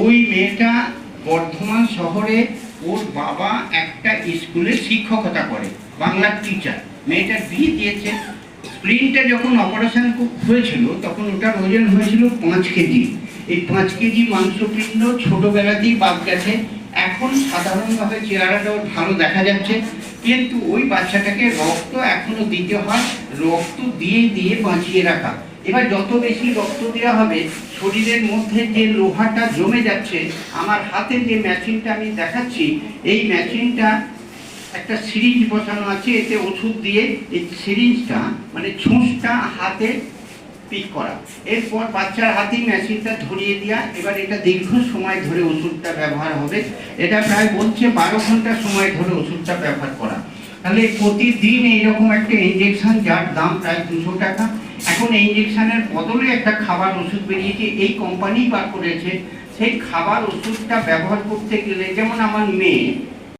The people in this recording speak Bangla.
ওই মেয়েটা বর্ধমান শহরে, ওর বাবা একটা স্কুলে শিক্ষকতা করে, বাংলার টিচার। মেয়েটার বিয়ে দিয়েছে। স্প্লিনটা যখন অপারেশন হয়েছিল তখন ওটার ওজন হয়েছিল 5 কেজি। এই 5 কেজি মাংসপিণ্ড ছোটবেলাতেই বাদ গেছে। এখন সাধারণভাবে চেহারাটাও ভালো দেখা যাচ্ছে, কিন্তু ওই বাচ্চাটাকে রক্ত এখনো দিতে হয়, রক্ত দিয়ে দিয়ে বাঁচিয়ে রাখা। এবার যত বেশি রক্ত দেওয়া হবে, শরীরের মধ্যে যে লোহাটা জমে যাচ্ছে। আমার হাতে যে মেশিনটা আমি দেখাচ্ছি, এই মেশিনটা একটা সিরিঞ্জ বসানো আছে, এতে ওষুধ দিয়ে এই সিরিঞ্জটা মানে ছুঁচটা হাতে পিক করা, এরপর বাচ্চার হাতেই মেশিনটা ধরিয়ে দেওয়া। এবার এটা দীর্ঘ সময় ধরে ওষুধটা ব্যবহার হবে। এটা প্রায় বলছে 12 ঘন্টা সময় ধরে ওষুধটা ব্যবহার করা। তাহলে প্রতিদিন এইরকম একটা ইঞ্জেকশন, যার দাম প্রায় 200 টাকা। এখন এই ইঞ্জেকশনের বদলে একটা খাবার ওষুধ বেরিয়েছে, এই কোম্পানি বার করেছে। সেই খাবার ওষুধটা ব্যবহার করতে গেলে, যেমন আমার মেয়ে